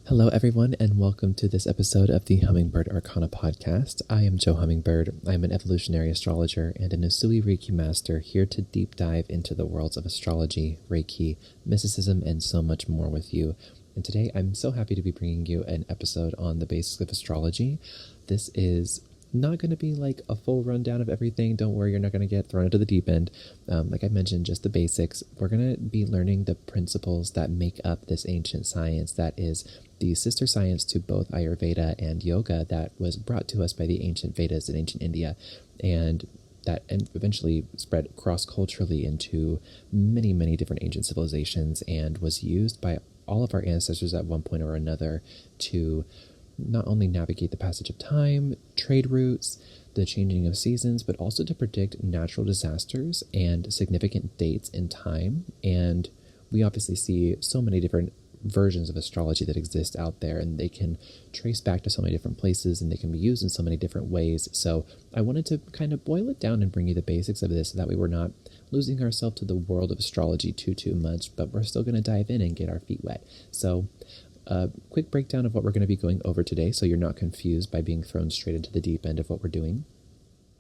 Hello, everyone, and welcome to this episode of the Hummingbird Arcana Podcast. I am Jo Hummingbird. I'm an Evolutionary Astrologer and an Usui Reiki Master here to deep dive into the worlds of astrology, Reiki, Mysticism, and so much more with you. And today I'm so happy to be bringing you an episode on the basics of astrology. This is not going to be like a full rundown of everything. Don't worry, you're not going to get thrown into the deep end. Like I mentioned, just the basics. We're going to be learning the principles that make up this ancient science that is the sister science to both Ayurveda and yoga that was brought to us by the ancient Vedas in ancient India, and that eventually spread cross-culturally into many, many different ancient civilizations and was used by all of our ancestors at one point or another to not only navigate the passage of time, trade routes, the changing of seasons, but also to predict natural disasters and significant dates in time. And we obviously see so many different versions of astrology that exist out there, and they can trace back to so many different places and they can be used in so many different ways. So I wanted to kind of boil it down and bring you the basics of this so that way we're not losing ourselves to the world of astrology too much, but we're still going to dive in and get our feet wet. So a quick breakdown of what we're going to be going over today so you're not confused by being thrown straight into the deep end of what we're doing.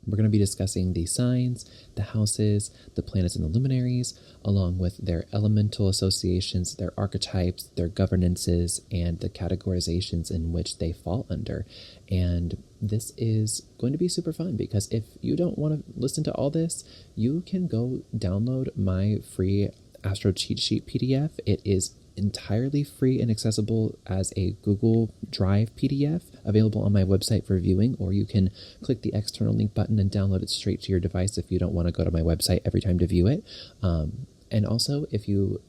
We're going to be discussing the signs, the houses, the planets and the luminaries, along with their elemental associations, their archetypes, their governances, and the categorizations in which they fall under. And this is going to be super fun because if you don't want to listen to all this, you can go download my free Astro Cheat Sheet PDF. It is entirely free and accessible as a Google Drive PDF available on my website for viewing, or you can click the external link button and download it straight to your device if you don't want to go to my website every time to view it. And also, if you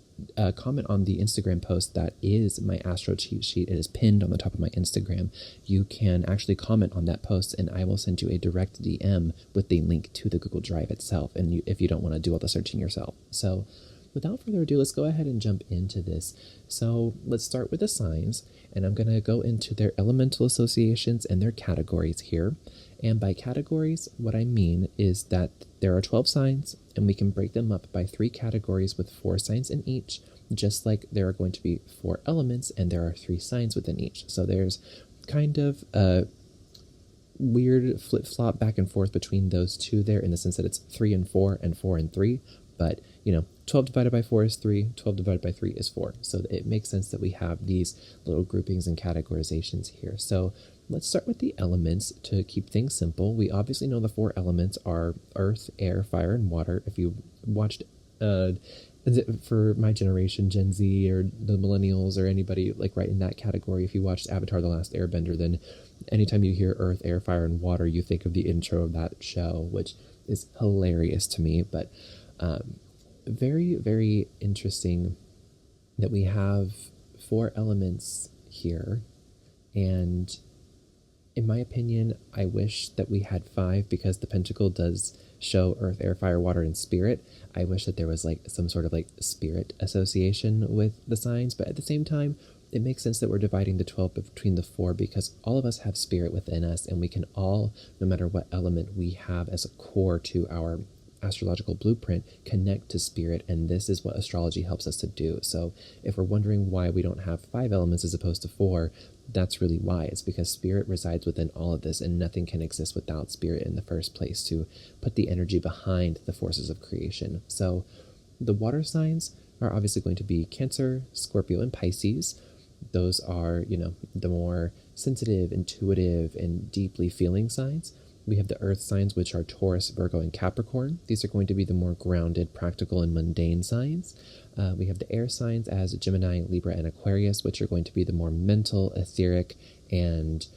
comment on the Instagram post that is my Astro Cheat Sheet, it is pinned on the top of my Instagram, you can actually comment on that post and I will send you a direct DM with the link to the Google Drive itself, and if you don't want to do all the searching yourself. So without further ado, let's go ahead and jump into this. So let's start with the signs, and I'm going to go into their elemental associations and their categories here. And by categories, what I mean is that there are 12 signs, and we can break them up by 3 categories with 4 signs in each, just like there are going to be 4 elements, and there are 3 signs within each. So there's kind of a weird flip-flop back and forth between those two there in the sense that it's 3 and 4 and 4 and 3, but 12 divided by 4 is 3, 12 divided by 3 is 4. So it makes sense that we have these little groupings and categorizations here. So let's start with the elements to keep things simple. We obviously know the 4 elements are earth, air, fire, and water. If you watched, for my generation, Gen Z or the millennials or anybody like right in that category, if you watched Avatar: The Last Airbender, then anytime you hear earth, air, fire, and water, you think of the intro of that show, which is hilarious to me. But very, very interesting that we have 4 elements here. And in my opinion, I wish that we had 5 because the pentacle does show earth, air, fire, water, and spirit. I wish that there was like some sort of like spirit association with the signs, but at the same time, it makes sense that we're dividing the 12 between the 4 because all of us have spirit within us, and we can all, no matter what element we have as a core to our astrological blueprint, connect to spirit, and this is what astrology helps us to do. So if we're wondering why we don't have 5 elements as opposed to 4, that's really why. It's because spirit resides within all of this, and nothing can exist without spirit in the first place to put the energy behind the forces of creation. So the water signs are obviously going to be Cancer, Scorpio, and Pisces. Those are, the more sensitive, intuitive, and deeply feeling signs. We have the earth signs, which are Taurus, Virgo, and Capricorn. These are going to be the more grounded, practical, and mundane signs. We have the air signs as Gemini, Libra, and Aquarius, which are going to be the more mental, etheric, and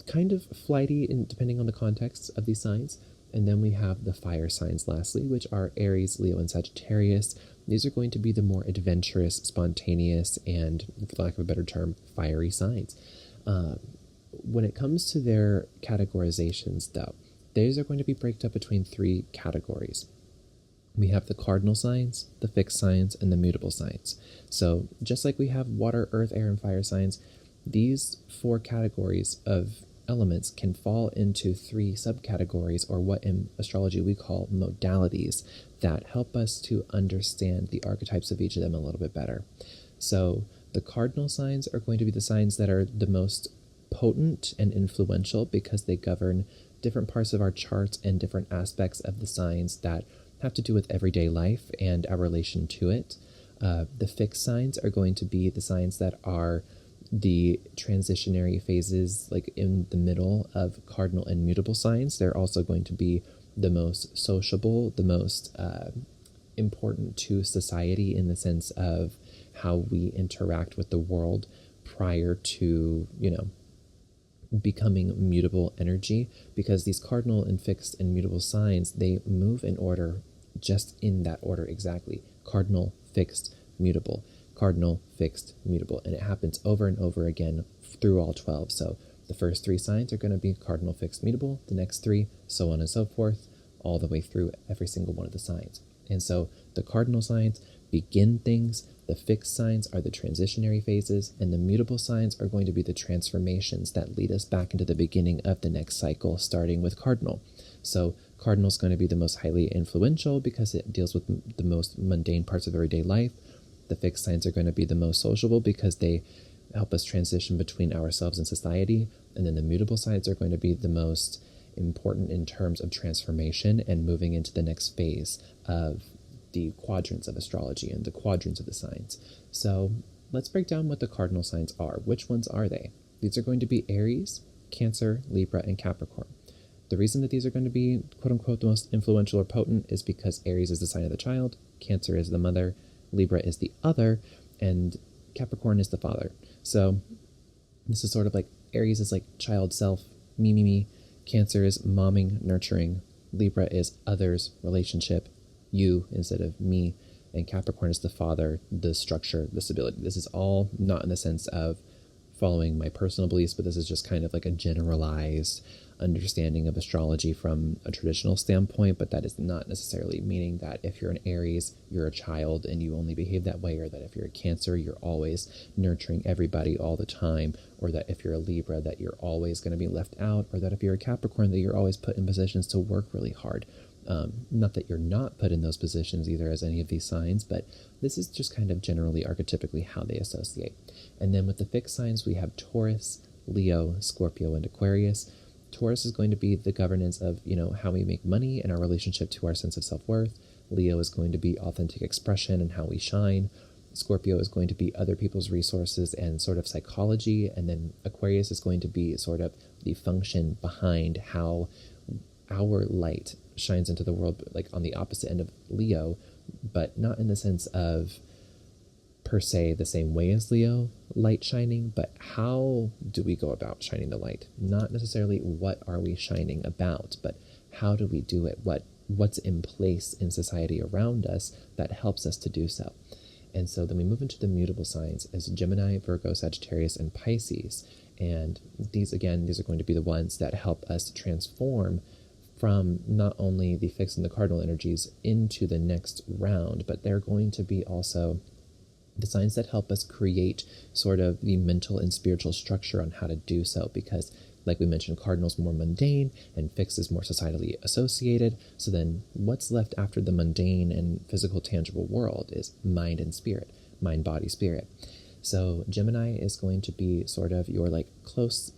kind of flighty, depending on the context of these signs. And then we have the fire signs lastly, which are Aries, Leo, and Sagittarius. These are going to be the more adventurous, spontaneous, and, for lack of a better term, fiery signs. When it comes to their categorizations, though, these are going to be broken up between 3 categories. We have the cardinal signs, the fixed signs, and the mutable signs. So just like we have water, earth, air, and fire signs, these 4 categories of elements can fall into 3 subcategories, or what in astrology we call modalities, that help us to understand the archetypes of each of them a little bit better. So The cardinal signs are going to be the signs that are the most potent and influential because they govern different parts of our charts and different aspects of the signs that have to do with everyday life and our relation to it. The fixed signs are going to be the signs that are the transitionary phases, like in the middle of cardinal and mutable signs. They're also going to be the most sociable, the most important to society in the sense of how we interact with the world prior to, becoming mutable energy, because these cardinal and fixed and mutable signs, they move in order, just in that order exactly. Cardinal, fixed, mutable, cardinal, fixed, mutable. And it happens over and over again through all 12. So the first 3 signs are going to be cardinal, fixed, mutable. The next 3, so on and so forth, all the way through every single one of the signs. And so the cardinal signs begin things, the fixed signs are the transitionary phases, and the mutable signs are going to be the transformations that lead us back into the beginning of the next cycle, starting with cardinal. So cardinal is going to be the most highly influential because it deals with the most mundane parts of everyday life. The fixed signs are going to be the most sociable because they help us transition between ourselves and society. And then the mutable signs are going to be the most important in terms of transformation and moving into the next phase of the quadrants of astrology and the quadrants of the signs. So let's break down what the cardinal signs are. Which ones are they? These are going to be Aries, Cancer, Libra, and Capricorn. The reason that these are going to be, quote unquote, the most influential or potent is because Aries is the sign of the child, Cancer is the mother, Libra is the other, and Capricorn is the father. So this is sort of like Aries is like child self, me. Cancer is momming, nurturing. Libra is others, relationship, you instead of me. And Capricorn is the father, the structure, the stability. This is all not in the sense of following my personal beliefs, but this is just kind of like a generalized understanding of astrology from a traditional standpoint. But that is not necessarily meaning that if you're an Aries, you're a child and you only behave that way, or that if you're a Cancer, you're always nurturing everybody all the time, or that if you're a Libra, that you're always going to be left out, or that if you're a Capricorn, that you're always put in positions to work really hard. Not that you're not put in those positions either as any of these signs, but this is just kind of generally archetypically how they associate. And then with the fixed signs, we have Taurus, Leo, Scorpio, and Aquarius. Taurus is going to be the governance of, how we make money and our relationship to our sense of self-worth. Leo is going to be authentic expression and how we shine. Scorpio is going to be other people's resources and sort of psychology. And then Aquarius is going to be sort of the function behind how our light shines into the world, like on the opposite end of Leo, but not in the sense of per se the same way as Leo light shining, but how do we go about shining the light? Not necessarily what are we shining about, but how do we do it? What's in place in society around us that helps us to do so? And so then we move into the mutable signs as Gemini, Virgo, Sagittarius, and Pisces. And these are going to be the ones that help us transform from not only the fixed and the cardinal energies into the next round, but they're going to be also the signs that help us create sort of the mental and spiritual structure on how to do so, because like we mentioned, cardinal's more mundane and fixed is more societally associated. So then what's left after the mundane and physical tangible world is mind and spirit, mind, body, spirit. So Gemini is going to be sort of your like close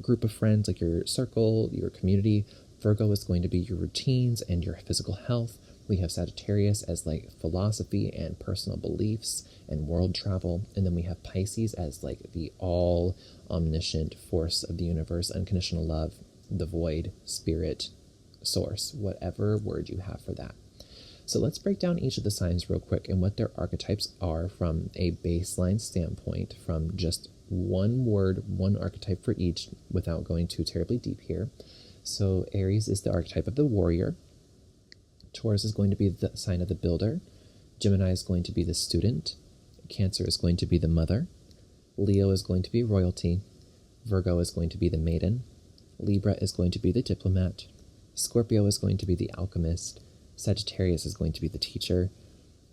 group of friends, like your circle, your community. Virgo is going to be your routines and your physical health. We have Sagittarius as like philosophy and personal beliefs and world travel. And then we have Pisces as like the all omniscient force of the universe, unconditional love, the void, spirit, source, whatever word you have for that. So let's break down each of the signs real quick and what their archetypes are from a baseline standpoint, from just one word, one archetype for each without going too terribly deep here. So Aries is the archetype of the warrior. Taurus is going to be the sign of the builder. Gemini is going to be the student. Cancer is going to be the mother. Leo is going to be royalty. Virgo is going to be the maiden. Libra is going to be the diplomat. Scorpio is going to be the alchemist. Sagittarius is going to be the teacher.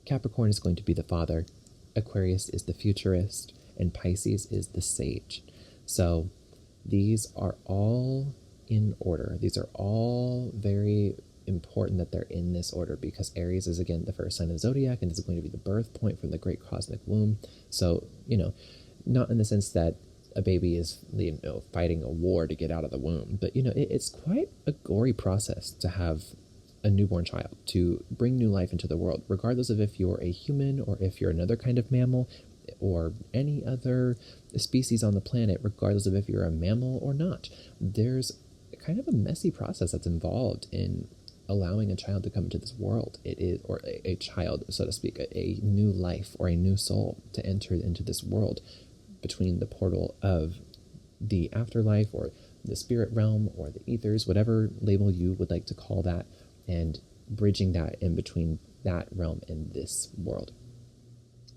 Capricorn is going to be the father. Aquarius is the futurist. And Pisces is the sage. So these are all in order. These are all very important that they're in this order, because Aries is, again, the first sign of the zodiac, and this is going to be the birth point from the great cosmic womb. So, not in the sense that a baby is, fighting a war to get out of the womb, but, it's quite a gory process to have a newborn child, to bring new life into the world, regardless of if you're a human or if you're another kind of mammal or any other species on the planet, regardless of if you're a mammal or not. There's kind of a messy process that's involved in allowing a child to come into this world. It is, or a child, so to speak, a new life or a new soul to enter into this world between the portal of the afterlife or the spirit realm or the ethers, whatever label you would like to call that, and bridging that in between that realm and this world.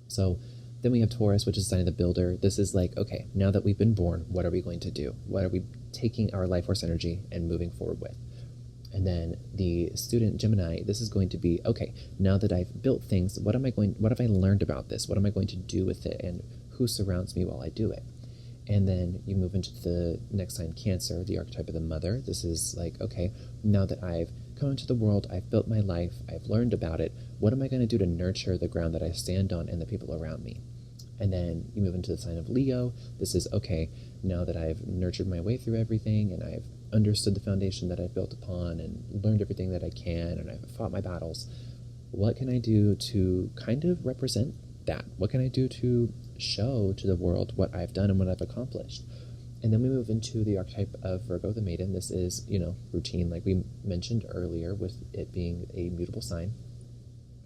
So then we have Taurus, which is the sign of the builder. This is like, okay, now that we've been born, what are we going to do? What are we taking our life force energy and moving forward with? And then the student Gemini, this is going to be, okay, now that I've built things, what have I learned about this? What am I going to do with it? And who surrounds me while I do it? And then you move into the next sign, Cancer, the archetype of the mother. This is like, okay, now that I've come into the world, I've built my life, I've learned about it, what am I going to do to nurture the ground that I stand on and the people around me? And then you move into the sign of Leo. This is, okay, now that I've nurtured my way through everything and I've understood the foundation that I've built upon and learned everything that I can and I've fought my battles, what can I do to kind of represent that? What can I do to show to the world what I've done and what I've accomplished? And then we move into the archetype of Virgo, the maiden. This is, routine, like we mentioned earlier, with it being a mutable sign.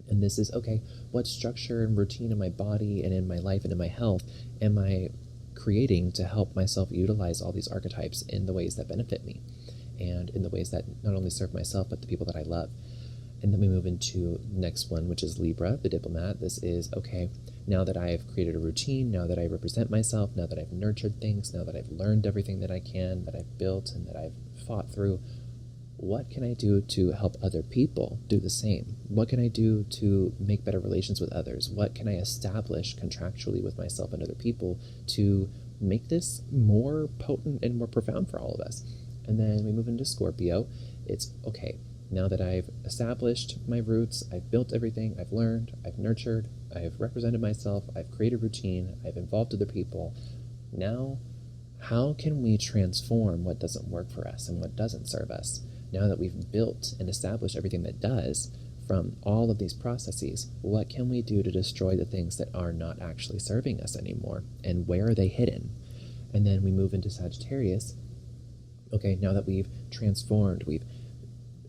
And this is, okay, what structure and routine in my body and in my life and in my health am I creating to help myself utilize all these archetypes in the ways that benefit me and in the ways that not only serve myself, but the people that I love? And then we move into the next one, which is Libra, the diplomat. This is, okay, now that I've created a routine, now that I represent myself, now that I've nurtured things, now that I've learned everything that I can, that I've built and that I've fought through, what can I do to help other people do the same? What can I do to make better relations with others? What can I establish contractually with myself and other people to make this more potent and more profound for all of us? And then we move into Scorpio. It's, okay, now that I've established my roots, I've built everything, I've learned, I've nurtured, I've represented myself, I've created routine, I've involved other people. Now, how can we transform what doesn't work for us and what doesn't serve us? Now that we've built and established everything that does from all of these processes, what can we do to destroy the things that are not actually serving us anymore? And where are they hidden? And then we move into Sagittarius. Okay, now that we've transformed, we've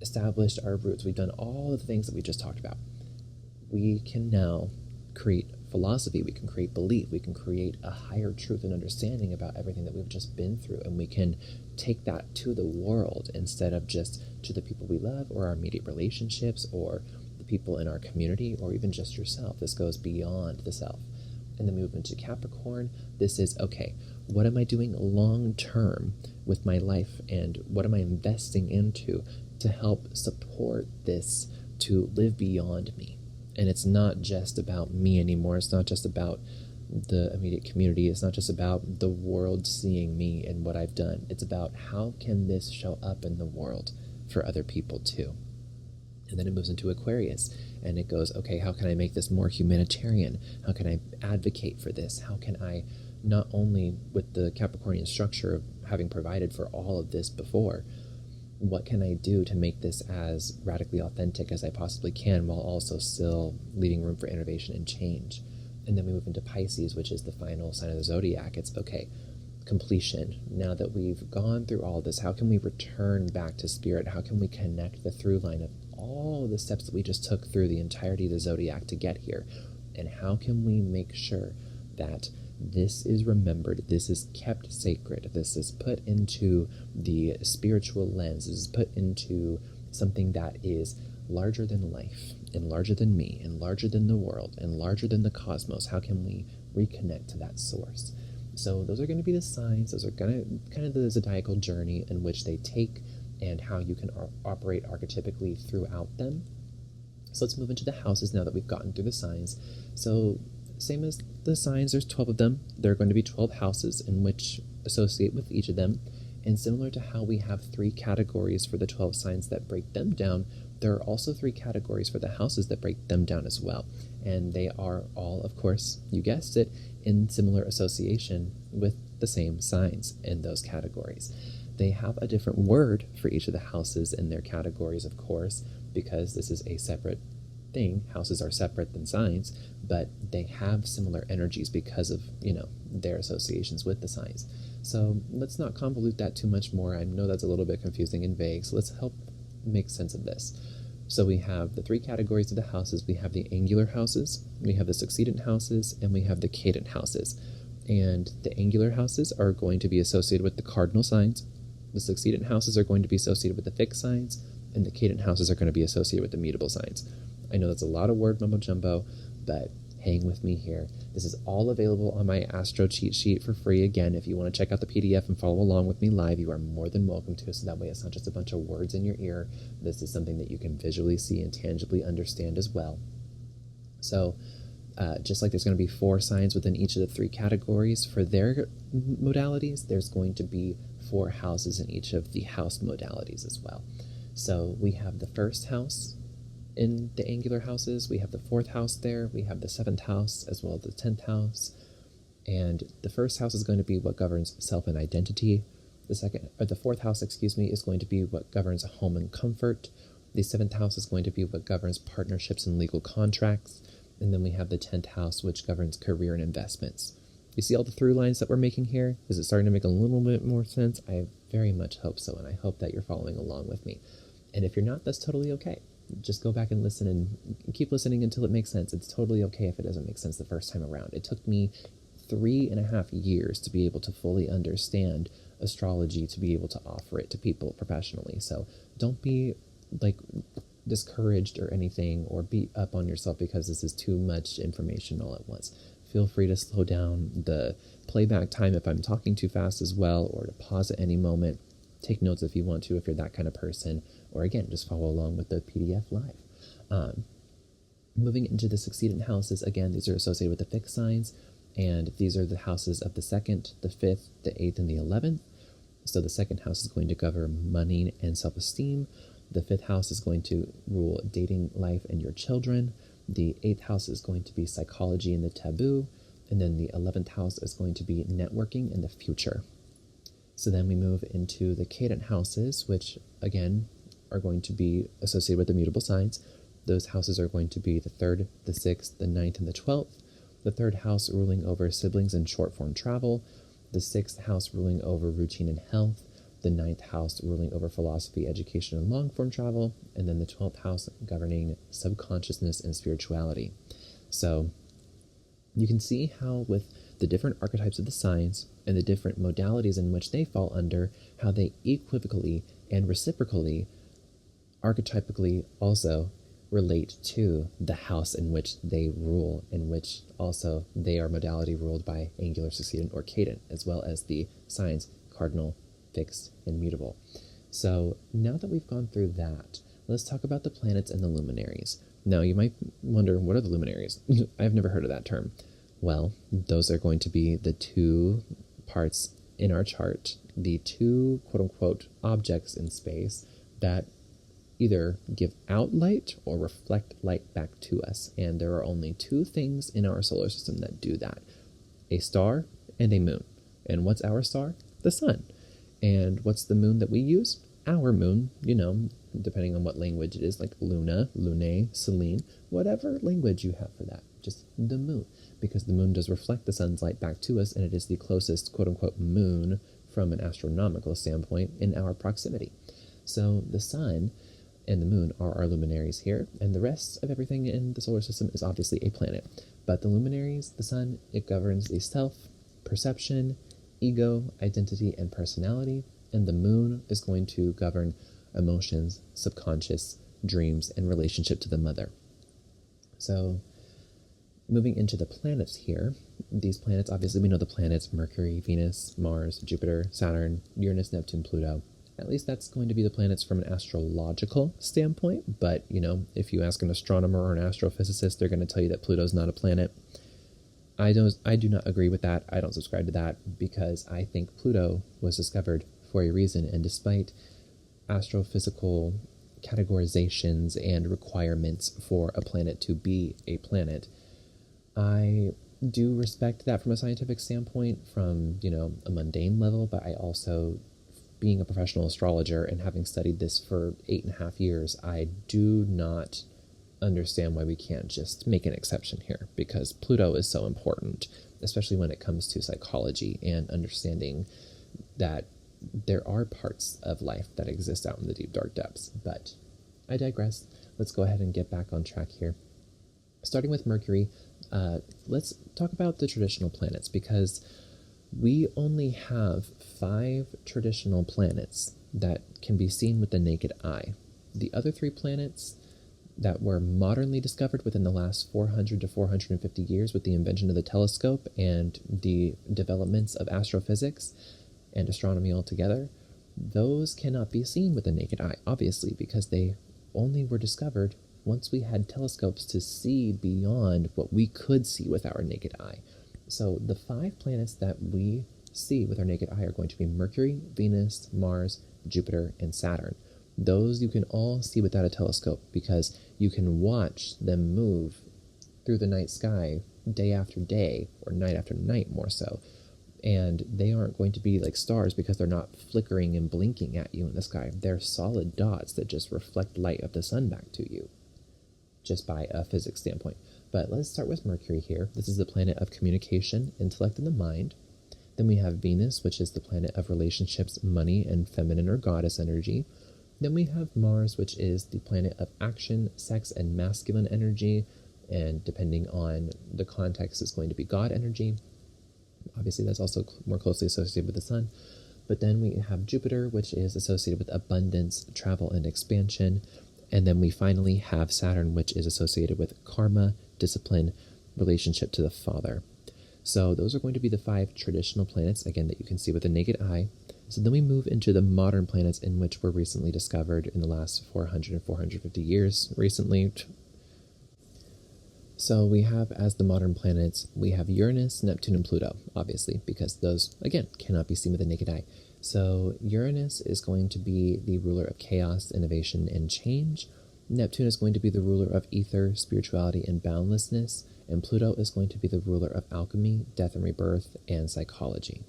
established our roots, we've done all of the things that we just talked about, we can now create philosophy, we can create belief, we can create a higher truth and understanding about everything that we've just been through, and we can take that to the world instead of just to the people we love or our immediate relationships or the people in our community or even just yourself. This goes beyond the self. And then we move into Capricorn. This is, okay, what am I doing long term with my life and what am I investing into to help support this to live beyond me? And it's not just about me anymore. It's not just about the immediate community. It's not just about the world seeing me and what I've done. It's about how can this show up in the world for other people too. And then it moves into Aquarius and it goes, okay, how can I make this more humanitarian? How can I advocate for this? How can I, not only with the Capricornian structure of having provided for all of this before, what can I do to make this as radically authentic as I possibly can while also still leaving room for innovation and change? And then we move into Pisces, which is the final sign of the zodiac. It's, okay, completion. Now that we've gone through all this, how can we return back to spirit? How can we connect the through line of all the steps that we just took through the entirety of the zodiac to get here? And how can we make sure that this is remembered, this is kept sacred, this is put into the spiritual lens, this is put into something that is larger than life, and larger than me, and larger than the world, and larger than the cosmos? How can we reconnect to that source? So those are going to be the signs, those are going to kind of the zodiacal journey in which they take and how you can operate archetypically throughout them. So let's move into the houses now that we've gotten through the signs. So same as the signs, there's 12 of them. There are going to be 12 houses in which associate with each of them. And similar to how we have 3 categories for the 12 signs that break them down, there are also 3 categories for the houses that break them down as well. And they are all, of course, you guessed it, in similar association with the same signs in those categories. They have a different word for each of the houses in their categories, of course, because this is a separate thing. Houses are separate than signs, but they have similar energies because of, their associations with the signs. So let's not convolute that too much more. I know that's a little bit confusing and vague, so let's help make sense of this. So we have the 3 categories of the houses. We have the angular houses, we have the succedent houses, and we have the cadent houses. And the angular houses are going to be associated with the cardinal signs. The succedent houses are going to be associated with the fixed signs, and the cadent houses are going to be associated with the mutable signs. I know that's a lot of word mumbo jumbo, but hang with me here. This is all available on my Astro cheat sheet for free. Again, if you want to check out the PDF and follow along with me live, you are more than welcome to, so that way it's not just a bunch of words in your ear. This is something that you can visually see and tangibly understand as well. So just like there's going to be 4 signs within each of the 3 categories for their modalities, there's going to be 4 houses in each of the house modalities as well. So we have the first house in the angular houses, we have the 4th house there, we have the 7th house as well as the 10th house. And the first house is going to be what governs self and identity. The 4th house, is going to be what governs home and comfort. The 7th house is going to be what governs partnerships and legal contracts. And then we have the 10th house, which governs career and investments. You see all the through lines that we're making here? Is it starting to make a little bit more sense? I very much hope so, and I hope that you're following along with me. And if you're not, that's totally okay. Just go back and listen and keep listening until it makes sense. It's totally okay if it doesn't make sense the first time around. It took me 3.5 years to be able to fully understand astrology, to be able to offer it to people professionally. So don't be discouraged or anything, or beat up on yourself because this is too much information all at once. Feel free to slow down the playback time if I'm talking too fast as well, or to pause at any moment. Take notes if you want to, if you're that kind of person, or again, just follow along with the PDF live. Moving into the succedent houses, again, these are associated with the fixed signs, and these are the houses of the 2nd, the 5th, the 8th, and the 11th. So the 2nd house is going to govern money and self-esteem. The 5th house is going to rule dating life and your children. The 8th house is going to be psychology and the taboo. And then the 11th house is going to be networking and the future. So then we move into the cadent houses, which again are going to be associated with the mutable signs. Those houses are going to be the 3rd, the 6th, the 9th, and the 12th. The 3rd house ruling over siblings and short-form travel. The 6th house ruling over routine and health. The 9th house ruling over philosophy, education, and long-form travel. And then the 12th house governing subconsciousness and spirituality. So you can see how with the different archetypes of the signs and the different modalities in which they fall under, how they equivocally and reciprocally, archetypically also relate to the house in which they rule, in which also they are modality ruled by angular, succedent, or cadent, as well as the signs cardinal, fixed, and mutable. So now that we've gone through that, let's talk about the planets and the luminaries. Now you might wonder, what are the luminaries? I've never heard of that term. Well, those are going to be the 2 parts in our chart, the 2 quote-unquote objects in space that either give out light or reflect light back to us. And there are only 2 things in our solar system that do that: a star and a moon. And what's our star? The sun. And what's the moon that we use? Our moon, depending on what language it is, like Luna, Lune, Selene, whatever language you have for that, just the moon. Because the moon does reflect the sun's light back to us, and it is the closest quote-unquote moon from an astronomical standpoint in our proximity. So the sun and the moon are our luminaries here, and the rest of everything in the solar system is obviously a planet. But the luminaries, the sun, it governs the self, perception, ego, identity, and personality, and the moon is going to govern emotions, subconscious, dreams, and relationship to the mother. So moving into the planets here, these planets, obviously we know the planets: Mercury, Venus, Mars, Jupiter, Saturn, Uranus, Neptune, Pluto. At least that's going to be the planets from an astrological standpoint, but if you ask an astronomer or an astrophysicist, they're going to tell you that Pluto's not a planet. I do not agree with that. I don't subscribe to that, because I think Pluto was discovered for a reason. And despite astrophysical categorizations and requirements for a planet to be a planet, I do respect that from a scientific standpoint, from, a mundane level, but I also, being a professional astrologer and having studied this for 8.5 years, I do not understand why we can't just make an exception here, because Pluto is so important, especially when it comes to psychology and understanding that there are parts of life that exist out in the deep, dark depths. But I digress. Let's go ahead and get back on track here. Starting with Mercury, let's talk about the traditional planets, because we only have 5 traditional planets that can be seen with the naked eye. The other 3 planets that were modernly discovered within the last 400 to 450 years with the invention of the telescope and the developments of astrophysics and astronomy altogether, those cannot be seen with the naked eye, obviously, because they only were discovered once we had telescopes to see beyond what we could see with our naked eye. So the 5 planets that we see with our naked eye are going to be Mercury, Venus, Mars, Jupiter, and Saturn. Those you can all see without a telescope, because you can watch them move through the night sky day after day, or night after night more so. And they aren't going to be like stars because they're not flickering and blinking at you in the sky. They're solid dots that just reflect light of the sun back to you, just by a physics standpoint. But let's start with Mercury here. This is the planet of communication, intellect, and the mind. Then we have Venus, which is the planet of relationships, money, and feminine or goddess energy. Then we have Mars, which is the planet of action, sex, and masculine energy. And depending on the context, it's going to be God energy. Obviously, that's also more closely associated with the sun. But then we have Jupiter, which is associated with abundance, travel, and expansion. And then we finally have Saturn, which is associated with karma, discipline, relationship to the father. So those are going to be the 5 traditional planets, again, that you can see with the naked eye. So then we move into the modern planets, in which were recently discovered in the last 400 and 450 years recently. So we have, as the modern planets, we have Uranus, Neptune, and Pluto, obviously, because those, again, cannot be seen with the naked eye. So Uranus is going to be the ruler of chaos, innovation, and change. Neptune is going to be the ruler of ether, spirituality, and boundlessness. And Pluto is going to be the ruler of alchemy, death and rebirth, and psychology.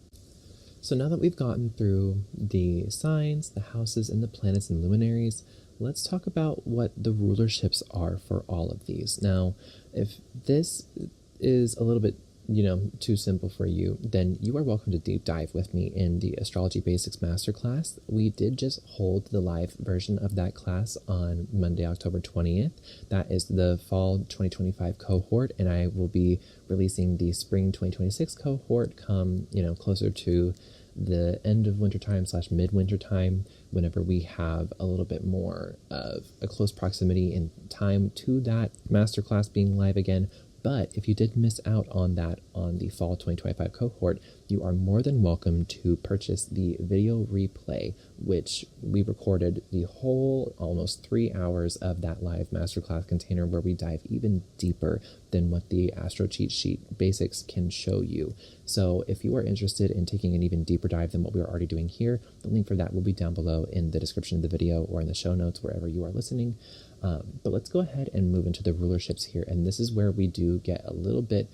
So now that we've gotten through the signs, the houses, and the planets and luminaries, let's talk about what the rulerships are for all of these. Now, if this is a little bit, too simple for you, then you are welcome to deep dive with me in the Astrology Basics Masterclass. We did just hold the live version of that class on Monday, October 20th. That is the fall 2025 cohort, and I will be releasing the spring 2026 cohort come, closer to the end of wintertime / midwinter time, whenever we have a little bit more of a close proximity in time to that masterclass being live again. But if you did miss out on that on the fall 2025 cohort, you are more than welcome to purchase the video replay, which we recorded the whole almost 3 hours of that live masterclass container, where we dive even deeper than what the Astro Cheat Sheet Basics can show you. So if you are interested in taking an even deeper dive than what we are already doing here, the link for that will be down below in the description of the video or in the show notes, wherever you are listening. But let's go ahead and move into the rulerships here. And this is where we do get a little bit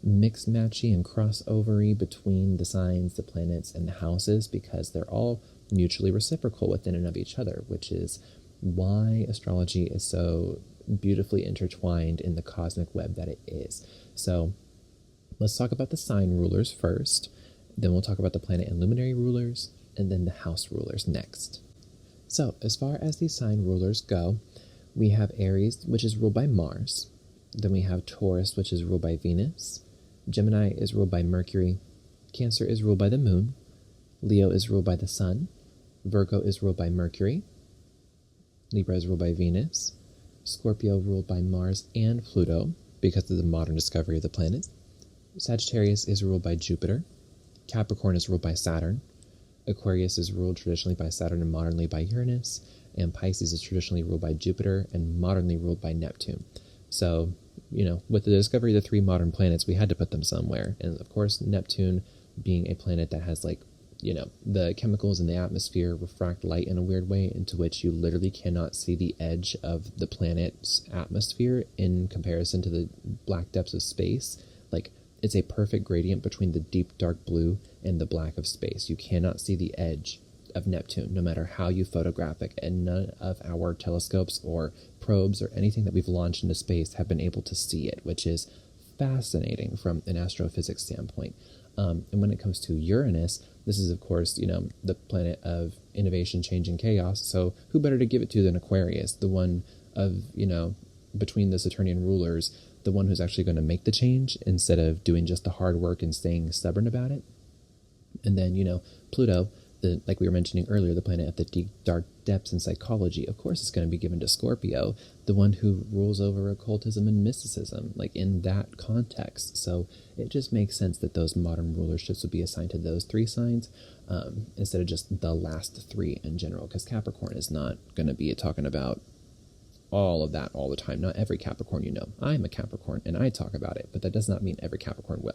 mix-matchy and crossovery between the signs, the planets, and the houses, because they're all mutually reciprocal within and of each other, which is why astrology is so beautifully intertwined in the cosmic web that it is. So let's talk about the sign rulers first, then we'll talk about the planet and luminary rulers, and then the house rulers next. So as far as the sign rulers go, we have Aries, which is ruled by Mars. Then we have Taurus, which is ruled by Venus. Gemini is ruled by Mercury. Cancer is ruled by the Moon. Leo is ruled by the Sun. Virgo is ruled by Mercury. Libra is ruled by Venus. Scorpio ruled by Mars and Pluto, because of the modern discovery of the planet. Sagittarius is ruled by Jupiter. Capricorn is ruled by Saturn. Aquarius is ruled traditionally by Saturn and modernly by Uranus. And Pisces is traditionally ruled by Jupiter and modernly ruled by Neptune. So, with the discovery of the 3 modern planets, we had to put them somewhere. And of course, Neptune being a planet that has the chemicals in the atmosphere refract light in a weird way into which you literally cannot see the edge of the planet's atmosphere in comparison to the black depths of space. Like, it's a perfect gradient between the deep dark blue and the black of space. You cannot see the edge of Neptune, no matter how you photograph it, and none of our telescopes or probes or anything that we've launched into space have been able to see it, which is fascinating from an astrophysics standpoint. And when it comes to Uranus, this is, of course, the planet of innovation, change, and chaos. So who better to give it to than Aquarius, the one of, between the Saturnian rulers, the one who's actually going to make the change instead of doing just the hard work and staying stubborn about it. And then, Pluto, like we were mentioning earlier, the planet of the deep, dark depths in psychology, of course, is going to be given to Scorpio, the one who rules over occultism and mysticism, like in that context. So it just makes sense that those modern rulerships would be assigned to those three signs instead of just the last three in general, because Capricorn is not going to be talking about all of that all the time. Not every Capricorn I'm a Capricorn and I talk about it, but that does not mean every Capricorn will.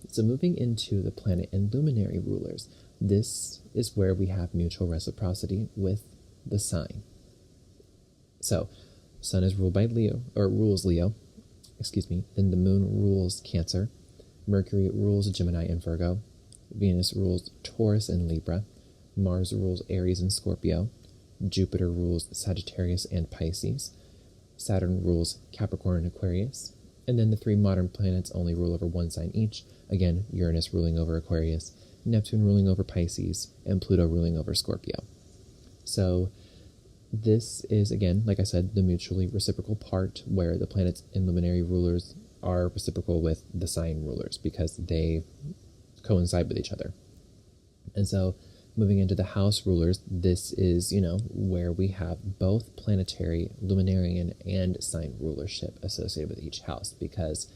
So moving into the planet and luminary rulers, this is where we have mutual reciprocity with the sign. So, Sun is ruled by Leo, or rules Leo, then the Moon rules Cancer, Mercury rules Gemini and Virgo, Venus rules Taurus and Libra, Mars rules Aries and Scorpio, Jupiter rules Sagittarius and Pisces, Saturn rules Capricorn and Aquarius, and then the three modern planets only rule over one sign each. Again, Uranus ruling over Aquarius, Neptune ruling over Pisces, and Pluto ruling over Scorpio. So this is, again, like I said, the mutually reciprocal part where the planets and luminary rulers are reciprocal with the sign rulers because they coincide with each other. And so moving into the house rulers, this is, where we have both planetary, luminarian, and sign rulership associated with each house, because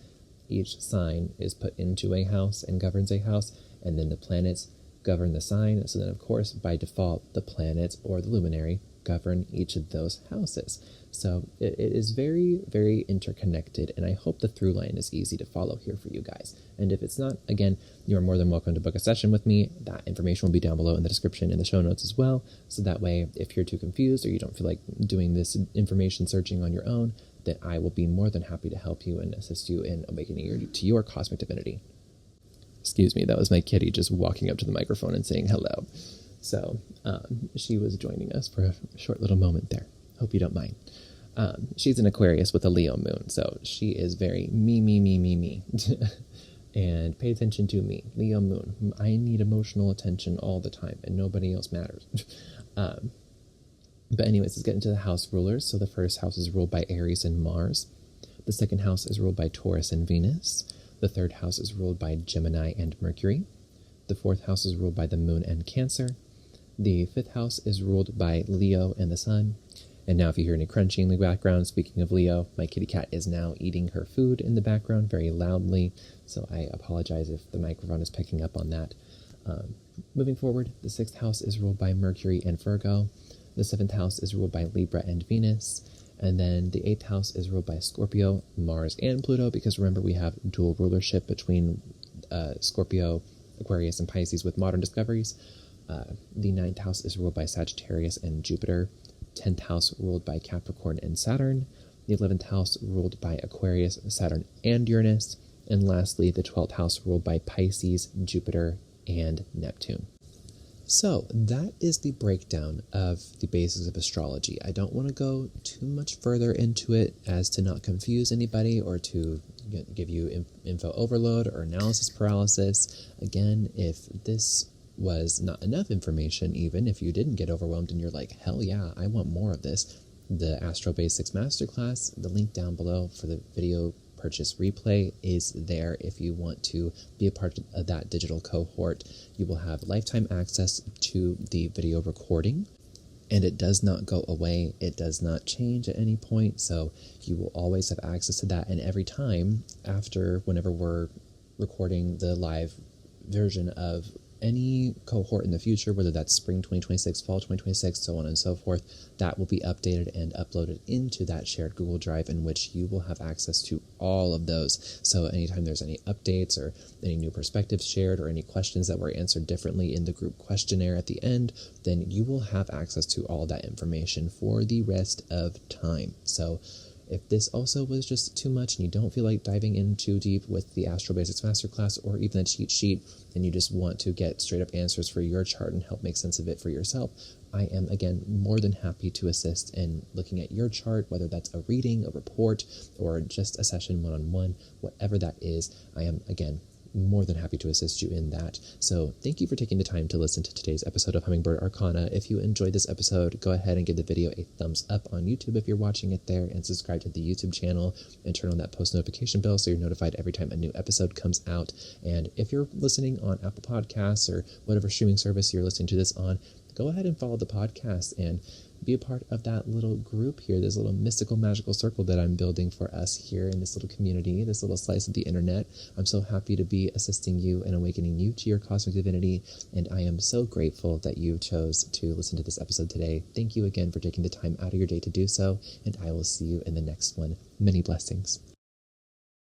each sign is put into a house and governs a house, and then the planets govern the sign. So then, of course, by default, the planets or the luminary govern each of those houses. So it is very, very interconnected, and I hope the through line is easy to follow here for you guys. And if it's not, again, you're more than welcome to book a session with me. That information will be down below in the description and the show notes as well. So that way, if you're too confused or you don't feel like doing this information searching on your own, then I will be more than happy to help you and assist you in awakening to your cosmic divinity. Excuse me, that was my kitty just walking up to the microphone and saying hello. So she was joining us for a short little moment there. Hope you don't mind. She's an Aquarius with a Leo moon, so she is very me. And pay attention to me, Leo moon. I need emotional attention all the time, and nobody else matters. But anyways, let's get into the house rulers. So the first house is ruled by Aries and Mars. The second house is ruled by Taurus and Venus. The third house is ruled by Gemini and Mercury. The fourth house is ruled by the Moon and Cancer. The fifth house is ruled by Leo and the Sun. And now if you hear any crunching in the background, speaking of Leo, my kitty cat is now eating her food in the background very loudly. So I apologize if the microphone is picking up on that. Moving forward, the sixth house is ruled by Mercury and Virgo. The seventh house is ruled by Libra and Venus. And then the eighth house is ruled by Scorpio, Mars, and Pluto, because remember we have dual rulership between Scorpio, Aquarius, and Pisces with modern discoveries. The ninth house is ruled by Sagittarius and Jupiter. 10th house ruled by Capricorn and Saturn. The 11th house ruled by Aquarius, Saturn, and Uranus. And lastly, the 12th house ruled by Pisces, Jupiter, and Neptune. So that is the breakdown of the basis of astrology. I don't want to go too much further into it as to not confuse anybody or to give you info overload or analysis paralysis. Again, if this was not enough information, even if you didn't get overwhelmed and you're like, hell yeah, I want more of this, the Astro Basics Masterclass, the link down below for the video purchase replay is there. If you want to be a part of that digital cohort, you will have lifetime access to the video recording, and it does not go away. It does not change at any point, so you will always have access to that. And every time after, whenever we're recording the live version of any cohort in the future, whether that's spring 2026, fall 2026, so on and so forth, that will be updated and uploaded into that shared Google Drive, in which you will have access to all of those. So anytime there's any updates or any new perspectives shared or any questions that were answered differently in the group questionnaire at the end, then you will have access to all that information for the rest of time. So if this also was just too much and you don't feel like diving in too deep with the Astro Basics Masterclass or even the cheat sheet, and you just want to get straight up answers for your chart and help make sense of it for yourself, I am, again, more than happy to assist in looking at your chart, whether that's a reading, a report, or just a session one-on-one, whatever that is. I am, again, more than happy to assist you in that. So thank you for taking the time to listen to today's episode of Hummingbird Arcana. If you enjoyed this episode, go ahead and give the video a thumbs up on YouTube if you're watching it there, and subscribe to the YouTube channel and turn on that post notification bell so you're notified every time a new episode comes out. And if you're listening on Apple Podcasts or whatever streaming service you're listening to this on, go ahead and follow the podcast and be a part of that little group here, this little mystical, magical circle that I'm building for us here in this little community, this little slice of the internet. I'm so happy to be assisting you and awakening you to your cosmic divinity, and I am so grateful that you chose to listen to this episode today. Thank you again for taking the time out of your day to do so, and I will see you in the next one. Many blessings.